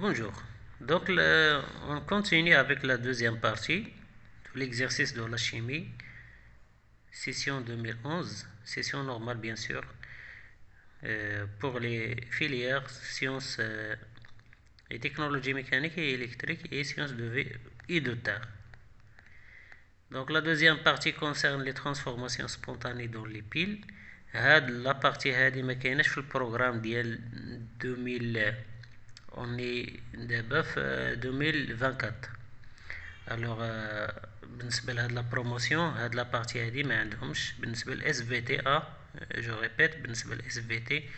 Bonjour. Donc, on continue avec la deuxième partie de l'exercice de la chimie, session 2011, session normale bien sûr, pour les filières sciences et technologies mécaniques et électriques et sciences de vie et de terre. Donc, la deuxième partie concerne les transformations spontanées dans les piles. La partie هذه ما كايناش في البروغرام ديال 2000. On est دابا في 2024. الوغ بالنسبه لهاد لا بروموسيون هاد لا بارتي هادي ما عندهمش بالنسبه لاس في تي جو ريبيت بالنسبه لاس في تي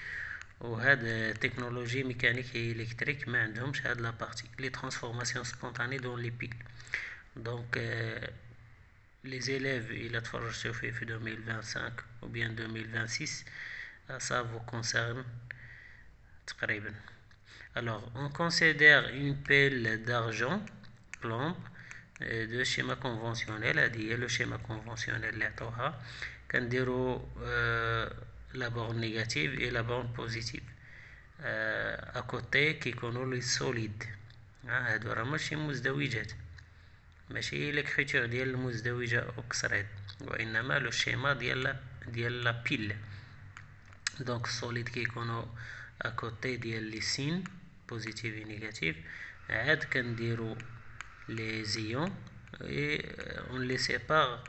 وهاد تكنولوجي ميكانيك اي الكتريك ما عندهمش هاد لا بارتي لي ترانسفورماسيون سبونتاني دون لي بيل. دونك les élèves il تفرجتوا فيه في 2025 ou bien 2026 ça vous concerne تقريبا. Alors on considère une pile d'argent plomb de schéma conventionnel. هذه هي لو schéma conventionnel اللي عطوها كنديرو la borne négative et la borne positive à côté كيكونوا لي solide. هادو راه ماشي مزدوجات، ماشي ليكريتور ديال المزدوجة اوكسريد، وانما لو schéma ديال لا بيل. دونك solide كيكونوا à côté ديال لي سين positif et négatif. عاد كنديرو les ions et on les sépare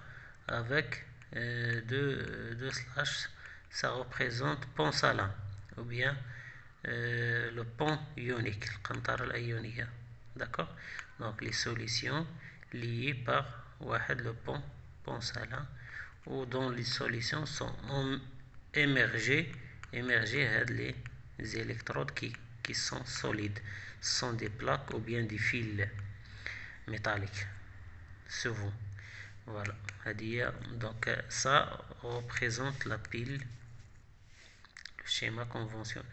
avec deux slash. Ça représente pont salin ou bien le pont ionique, le qantara الأيونية. D'accord. Donc les solutions liées par le pont salin, ou dont les solutions sont émergées les électrodes qui sont solides. Ce sont des plaques ou bien des fils métalliques souvent. Voilà. Donc ça représente la pile, le schéma conventionnel.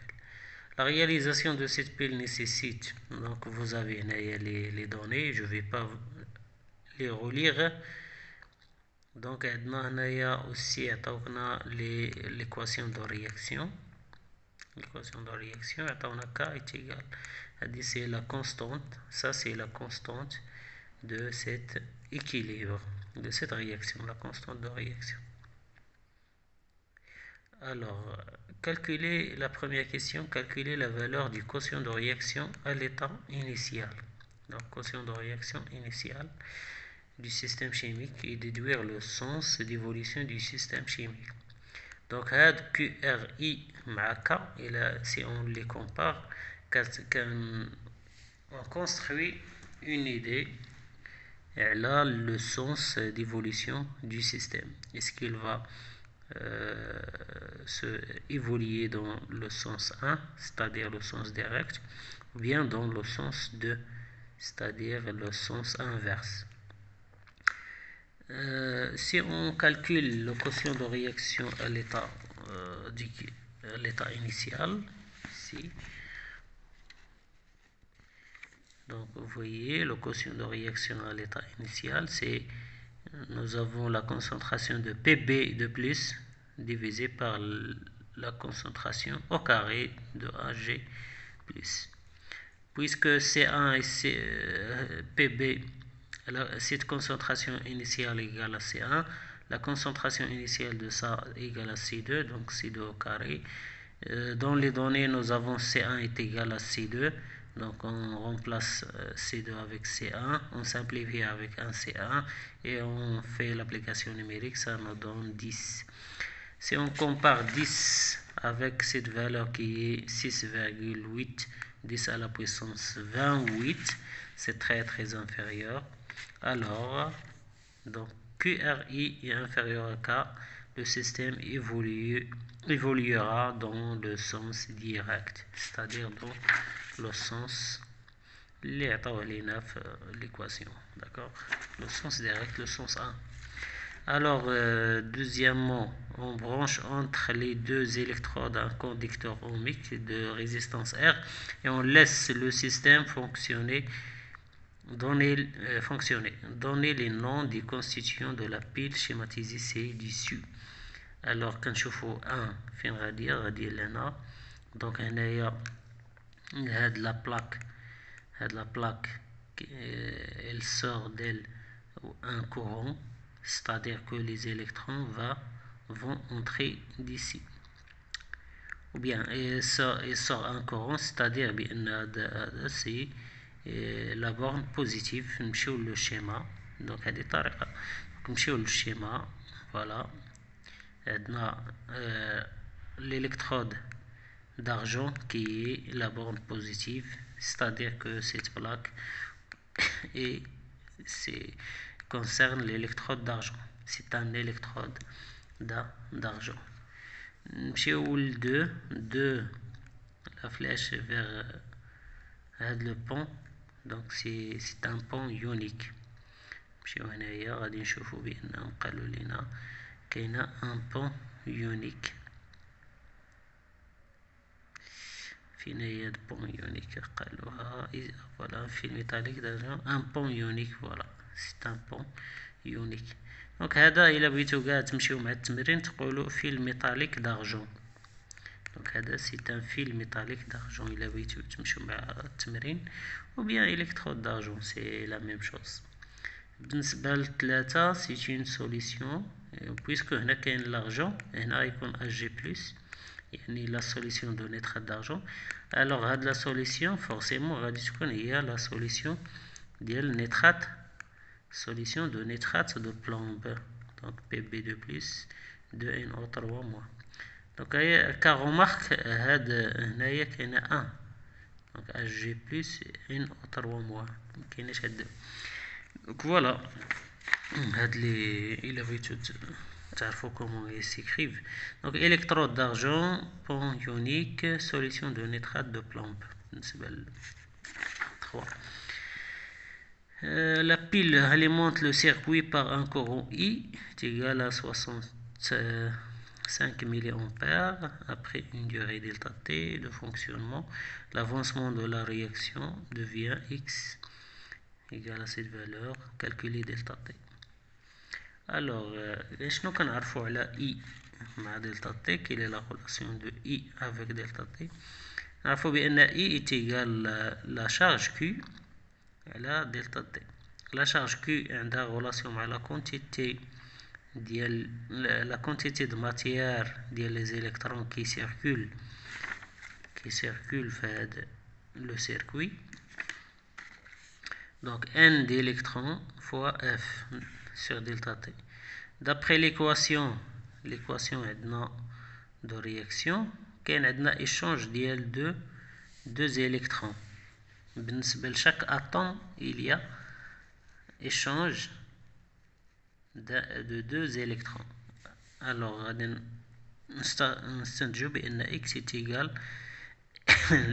La réalisation de cette pile nécessite, donc vous avez les données, je ne vais pas les relire. Donc on a aussi l'équation de réaction. L'équation de réaction on a K est égal, c'est la constante, ça c'est la constante de cet équilibre, de cette réaction, la constante de réaction. Alors, calculer la première question, calculer la valeur du quotient de réaction à l'état initial. Donc, quotient de réaction initial du système chimique et déduire le sens d'évolution du système chimique. Donc, QRI K, si on les compare, on construit une idée là le sens d'évolution du système. Est-ce qu'il va se évoluer dans le sens 1, c'est-à-dire le sens direct, ou bien dans le sens 2, c'est-à-dire le sens inverse. Si on calcule le quotient de réaction à l'état initial, ici, donc vous voyez le quotient de réaction à l'état initial, c'est nous avons la concentration de Pb de plus divisé par la concentration au carré de Ag plus. Puisque C1 et Pb, cette concentration initiale égale à C1, la concentration initiale de ça égale à C2, donc C2 au carré. Dans les données, nous avons C1 est égal à C2. Donc on remplace C2 avec C1, on simplifie avec un C1 et on fait l'application numérique, ça nous donne 10. Si on compare 10 avec cette valeur qui est 6,8, 10 à la puissance 28, c'est très très inférieur. Alors, donc QRI est inférieur à K, le système évoluera dans le sens direct, c'est-à-dire dans le sens l'équation, d'accord, le sens direct, le sens 1. Alors deuxièmement, on branche entre les deux électrodes un conducteur ohmique de résistance R et on laisse le système fonctionner. Donner les noms des constituants de la pile schématisée ci-dessus. Alors quand je fais 1 fin غادي لهنا. Donc هنايا هاد la plaque la plaque, elle sort d'elle un courant, c'est-à-dire que les électrons vont entrer d'ici. Ou bien il sort un courant, c'est-à-dire c'est la borne positive. نمشيو للشيما. donc هذه الطريقة. نمشيو للشيما. voilà. عندنا l'électrode d'argent qui est la borne positive, c'est-à-dire que cette plaque concerne l'électrode d'argent. C'est un électrode d'argent. نمشيو de la flèche vers le pont. donc c'est un pont ionique. نمشيو هنايا غادي نشوفو بأنهم قالوا لنا كاينة un pont ionique. فين هي البون ionique قالوها. voilà fil métallique d'argent, un pont ionique. voilà c'est un pont ionique. donc هذا إلا بغيتو كاع تمشيو مع التمرين تقولوا fil métallique d'argent. donc هذا c'est un fil métallique d'argent إلا بغيتو تمشيو مع التمرين. ou bien électrode d'argent c'est la même chose. بالنسبة للثلاثة c'est une solution puisque هنا كاين l'argent هنا يكون Ag+, يعني la solution de nitrate d'argent. alors هاد la solution forcément غادي تكون هي la solution ديال nitrate, solution de nitrate de plomb. donc Pb2+, 2NO3-. donc هي كغمارك هاد هنايا كاينه 1 donc Ag+, NO3-. مكايناش هاد. donc voilà هاد لي إلا بغيتو تعرفوا comment ils s'écrivent. donc électrode d'argent, pont ionique, solution de nitrate de plomb. بالنسبة 3. la pile alimente le circuit par un courant I est égal à 65 mA après une durée delta T de fonctionnement. L'avancement de la réaction devient X égal à cette valeur. Calculer delta T. alors شنو كنعرفوا على I مع delta T? quelle est la relation de I avec delta T? نعرفوا بأن I est égal la charge Q على delta T. la charge Q عندها relation مع la quantité ديال la quantité de matière ديال les électrons qui circulent في هذا le circuit. donc N d'électrons fois F sur delta T. d'après l'équation عندنا de réaction كاين عندنا échange ديال deux électrons. بالنسبة لchaque atome il y a échange de deux électrons. alors غادي نستنتجو بأن X est égal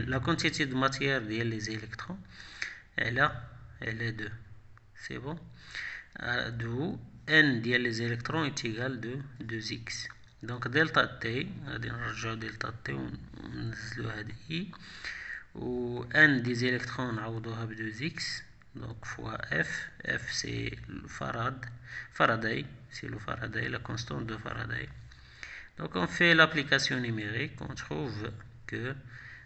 la quantité de matière ديال les électrons elle est 2. c'est bon. d'où N ديال les électrons est égal de 2x. donc delta T غادي نرجعو delta T وننزلو هاد I و N des électrons نعوضوها ب 2x donc fois F c'est le Faraday, c'est le Faraday, la constante de Faraday. donc on fait l'application numérique, on trouve que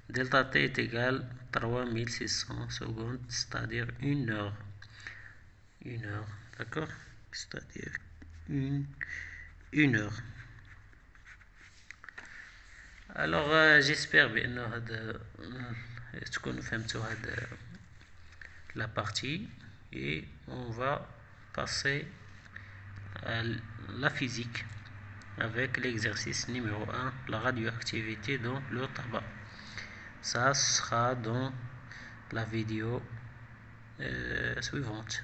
delta T est égal 3600 secondes, c'est-à-dire 1 heure. d'accord, c'est-à-dire une heure. alors j'espère بأنه هذا تكونوا فهمتوا هذا la partie et on va passer à la physique avec l'exercice numéro 1, la radioactivité dans le tabac. Ça sera dans la vidéo suivante.